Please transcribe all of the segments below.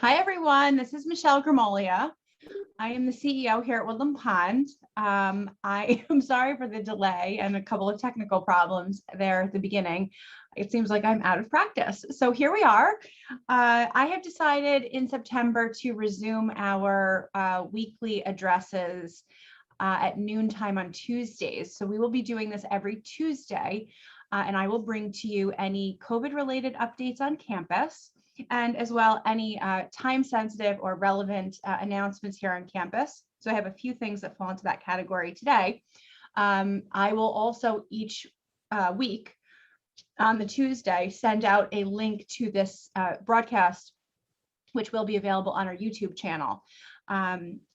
Hi, everyone. This is Michelle Grimolia. I am the CEO here at Woodland Pond. I am sorry for the delay and a couple of technical problems there at the beginning. It seems like I'm out of practice. So here we are. I have decided in September to resume our weekly addresses at noontime on Tuesdays. So we will be doing this every Tuesday, and I will bring to you any COVID-related updates on campus, and as well any time-sensitive or relevant announcements here on campus. So I have a few things that fall into that category today. I will also each week on the Tuesday send out a link to this broadcast, which will be available on our YouTube channel.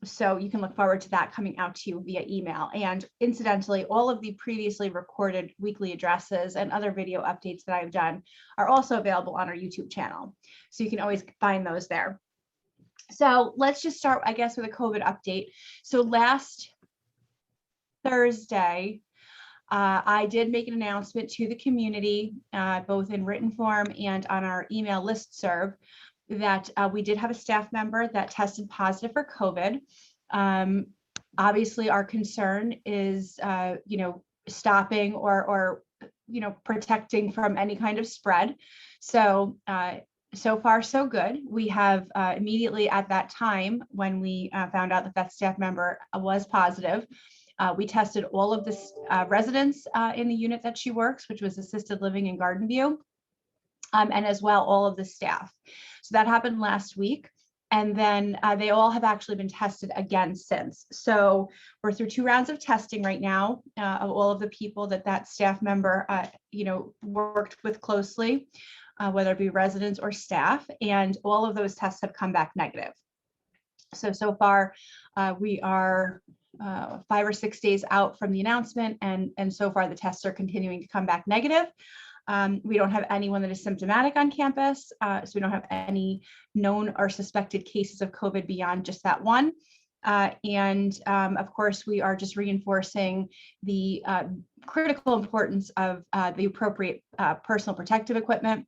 So you can look forward to that coming out to you via email. And incidentally, all of the previously recorded weekly addresses and other video updates that I've done are also available on our YouTube channel. So you can always find those there. So let's just start, I guess, with a COVID update. So last Thursday, I did make an announcement to the community, both in written form and on our email listserv, that we did have a staff member that tested positive for COVID. Obviously, our concern is, stopping or protecting from any kind of spread. So far, so good. We have immediately at that time when we found out that that staff member was positive, we tested all of the residents in the unit that she works, which was assisted living in Garden View, and as well all of the staff. So that happened last week. And then they all have actually been tested again since. So we're through 2 rounds of testing right now of all of the people that staff member, worked with closely, whether it be residents or staff, and all of those tests have come back negative. So far, we are 5 or 6 days out from the announcement, and so far the tests are continuing to come back negative. We don't have anyone that is symptomatic on campus, so we don't have any known or suspected cases of COVID beyond just that one. Of course, we are just reinforcing the critical importance of the appropriate personal protective equipment.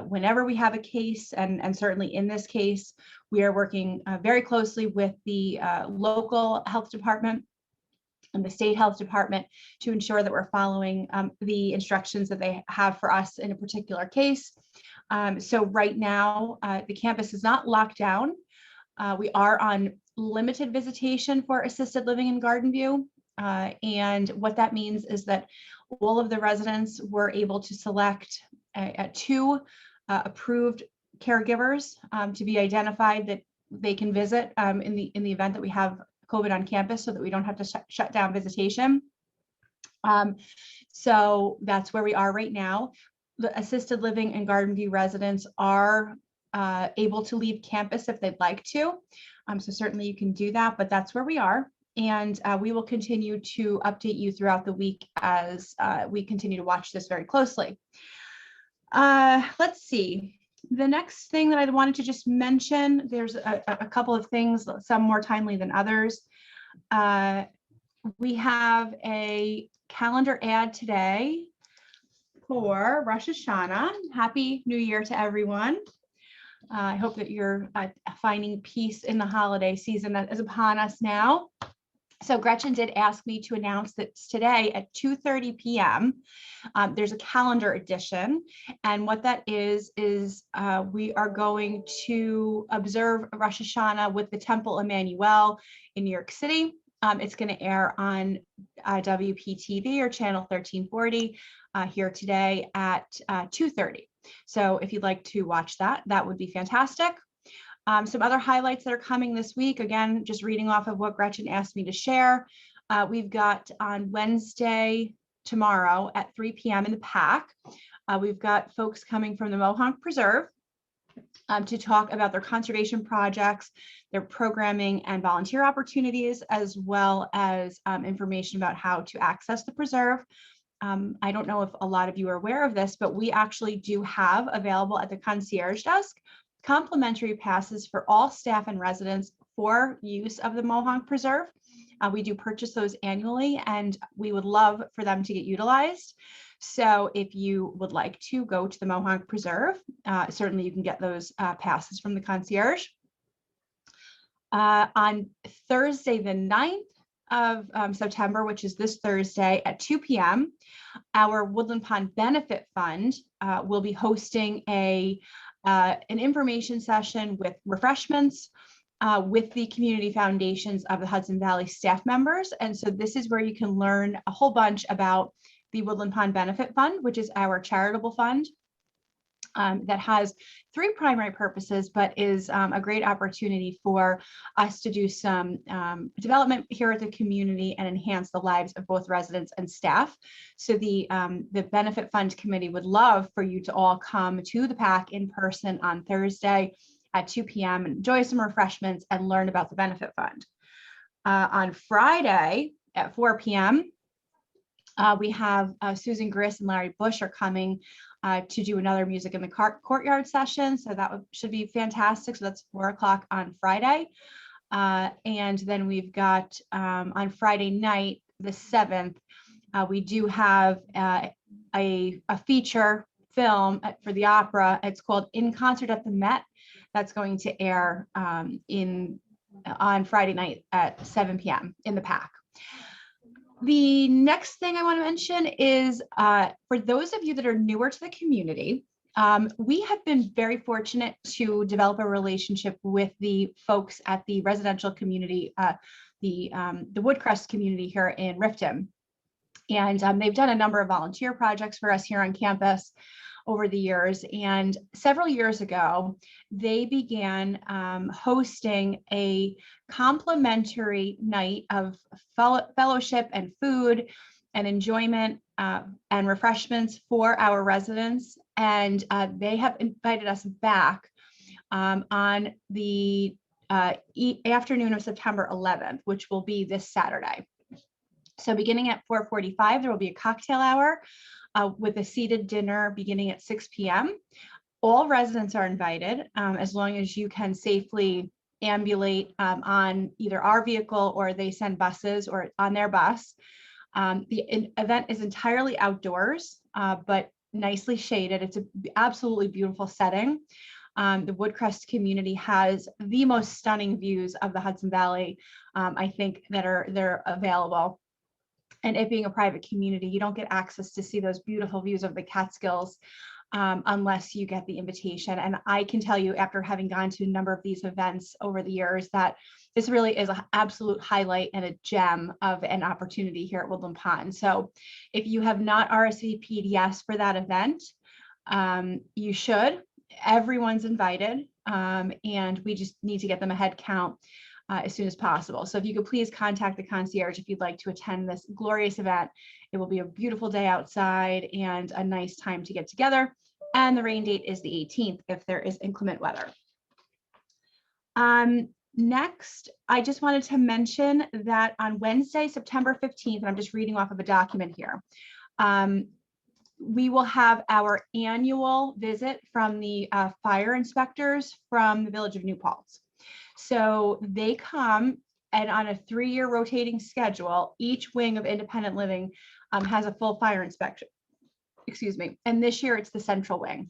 Whenever we have a case, and certainly in this case, we are working very closely with the local health department and the state health department to ensure that we're following the instructions that they have for us in a particular case. So right now, the campus is not locked down. We are on limited visitation for assisted living in Garden View. And what that means is that all of the residents were able to select 2 approved caregivers to be identified that they can visit in the event that we have COVID on campus, so that we don't have to shut down visitation. So that's where we are right now. The assisted living and Garden View residents are able to leave campus if they'd like to. So certainly you can do that, but that's where we are. And we will continue to update you throughout the week as we continue to watch this very closely. Let's see. The next thing that I wanted to just mention, there's a couple of things, some more timely than others. We have a calendar ad today for Rosh Hashanah. Happy New Year to everyone. I hope that you're finding peace in the holiday season that is upon us now. So Gretchen did ask me to announce that today at 2:30 p.m. There's a calendar edition. And what that is we are going to observe Rosh Hashanah with the Temple Emmanuel in New York City. It's going to air on WPTV or channel 1340 here today at 2:30. So if you'd like to watch that, that would be fantastic. Some other highlights that are coming this week, again, just reading off of what Gretchen asked me to share. We've got on Wednesday, tomorrow at 3 p.m. in the PAC, we've got folks coming from the Mohonk Preserve to talk about their conservation projects, their programming and volunteer opportunities, as well as information about how to access the preserve. I don't know if a lot of you are aware of this, but we actually do have available at the concierge desk complimentary passes for all staff and residents for use of the Mohonk Preserve. We do purchase those annually, and we would love for them to get utilized. So if you would like to go to the Mohonk Preserve, certainly you can get those passes from the concierge. On Thursday, the 9th of September, which is this Thursday at 2 p.m., our Woodland Pond Benefit Fund will be hosting an information session with refreshments with the community foundations of the Hudson Valley staff members. And so this is where you can learn a whole bunch about the Woodland Pond Benefit Fund, which is our charitable fund that has three primary purposes, but is a great opportunity for us to do some development here at the community and enhance the lives of both residents and staff. So the Benefit Fund Committee would love for you to all come to the PAC in person on Thursday at 2 p.m. and enjoy some refreshments and learn about the Benefit Fund. On Friday at 4 p.m., we have Susan Griss and Larry Bush are coming to do another Music in the Courtyard session. So that should be fantastic. So that's 4 o'clock on Friday. And then we've got on Friday night, the 7th, we do have a feature film for the opera. It's called In Concert at the Met. That's going to air on Friday night at 7 p.m. in the PAC. The next thing I want to mention is for those of you that are newer to the community, we have been very fortunate to develop a relationship with the folks at the residential community, the Woodcrest community here in Riften. And they've done a number of volunteer projects for us here on campus over the years. And several years ago, they began hosting a complimentary night of fellowship and food and enjoyment and refreshments for our residents. And they have invited us back on the afternoon of September 11th, which will be this Saturday. So beginning at 4:45, there will be a cocktail hour with a seated dinner beginning at 6 p.m. All residents are invited as long as you can safely ambulate on either our vehicle or they send buses or on their bus. The event is entirely outdoors, but nicely shaded. It's an absolutely beautiful setting. The Woodcrest community has the most stunning views of the Hudson Valley, I think, that are available. And it being a private community, you don't get access to see those beautiful views of the Catskills unless you get the invitation. And I can tell you, after having gone to a number of these events over the years, that this really is an absolute highlight and a gem of an opportunity here at Woodland Pond. So if you have not RSVP'd yes for that event, you should. Everyone's invited, and we just need to get them a head count as soon as possible. So if you could please contact the concierge if you'd like to attend this glorious event. It will be a beautiful day outside and a nice time to get together. And the rain date is the 18th if there is inclement weather. Next, I just wanted to mention that on Wednesday, September 15th, and I'm just reading off of a document here, we will have our annual visit from the fire inspectors from the village of New Paltz. So they come, and on a 3-year rotating schedule, each wing of independent living has a full fire inspection. Excuse me. And this year it's the central wing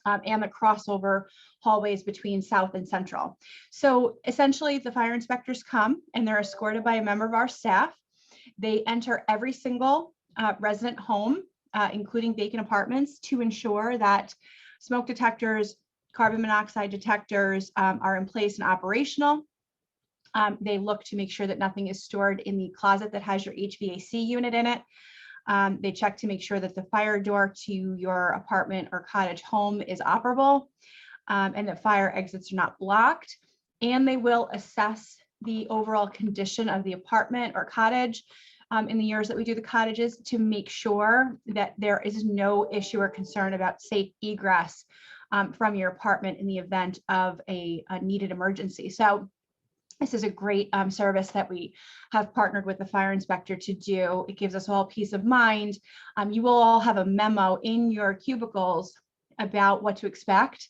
and the crossover hallways between South and Central. So essentially the fire inspectors come and they're escorted by a member of our staff. They enter every single resident home, including vacant apartments, to ensure that smoke detectors, carbon monoxide detectors are in place and operational. They look to make sure that nothing is stored in the closet that has your HVAC unit in it. They check to make sure that the fire door to your apartment or cottage home is operable and that fire exits are not blocked. And they will assess the overall condition of the apartment or cottage in the years that we do the cottages to make sure that there is no issue or concern about safe egress from your apartment in the event of a needed emergency. So this is a great service that we have partnered with the fire inspector to do. It gives us all peace of mind. You will all have a memo in your cubicles about what to expect.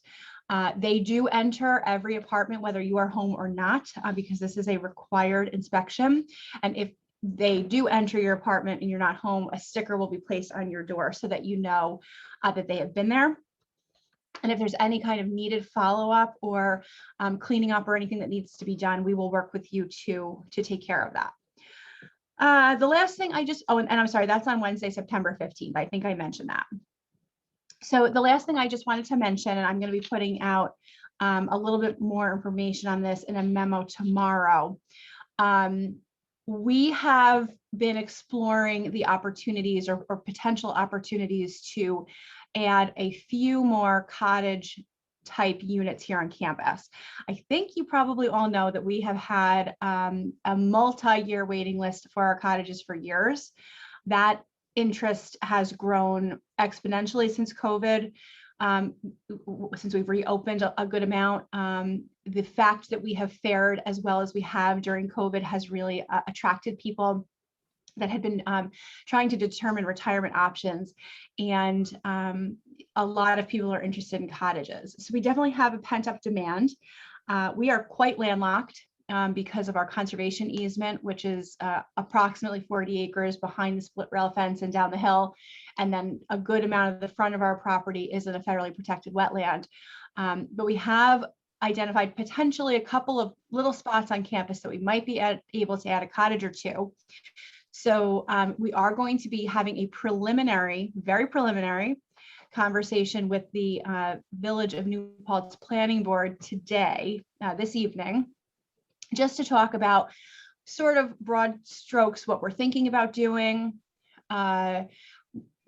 They do enter every apartment, whether you are home or not, because this is a required inspection. And if they do enter your apartment and you're not home, a sticker will be placed on your door so that you know that they have been there. And if there's any kind of needed follow-up or cleaning up or anything that needs to be done, we will work with you to take care of that. The last thing and I'm sorry, that's on Wednesday, September 15th. I think I mentioned that. So the last thing I just wanted to mention, and I'm going to be putting out a little bit more information on this in a memo tomorrow. We have been exploring the opportunities or potential opportunities to add a few more cottage type units here on campus. I think you probably all know that we have had a multi-year waiting list for our cottages for years. That interest has grown exponentially since COVID, since we've reopened a good amount. The fact that we have fared as well as we have during COVID has really attracted people that had been trying to determine retirement options. And a lot of people are interested in cottages. So we definitely have a pent-up demand. We are quite landlocked because of our conservation easement, which is approximately 40 acres behind the split rail fence and down the hill. And then a good amount of the front of our property is in a federally protected wetland. But we have identified potentially a couple of little spots on campus that we might be able to add a cottage or two. So we are going to be having a very preliminary conversation with the Village of New Paltz Planning Board today, this evening, just to talk about sort of broad strokes, what we're thinking about doing,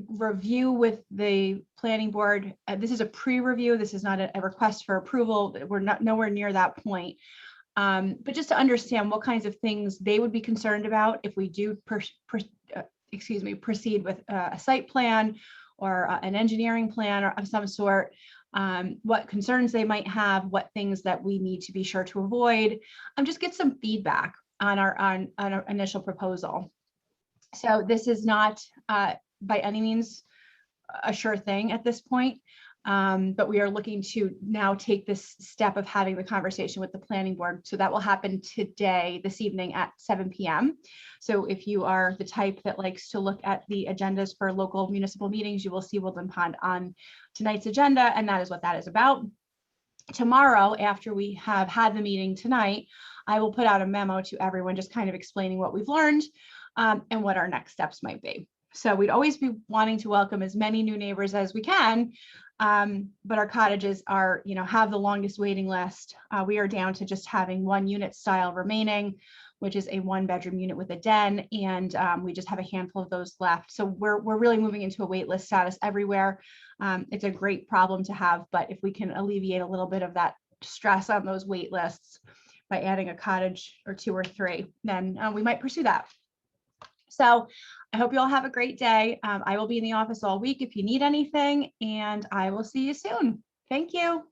review with the planning board. This is a pre-review. This is not a request for approval. We're not nowhere near that point. But just to understand what kinds of things they would be concerned about if we do proceed with a site plan or an engineering plan or of some sort, what concerns they might have, what things that we need to be sure to avoid, just get some feedback on our initial proposal. So this is not by any means a sure thing at this point. But we are looking to now take this step of having the conversation with the planning board. So that will happen this evening at 7 p.m. So if you are the type that likes to look at the agendas for local municipal meetings, you will see Woodland Pond on tonight's agenda, and that is what that is about. Tomorrow, after we have had the meeting tonight, I will put out a memo to everyone just kind of explaining what we've learned and what our next steps might be. So we'd always be wanting to welcome as many new neighbors as we can. But our cottages are, have the longest waiting list. We are down to just having one unit style remaining, which is a 1-bedroom unit with a den. And we just have a handful of those left. So we're really moving into a wait list status everywhere. It's a great problem to have, but if we can alleviate a little bit of that stress on those wait lists by adding a cottage or 2 or 3, then we might pursue that. So I hope you all have a great day. I will be in the office all week if you need anything, and I will see you soon. Thank you.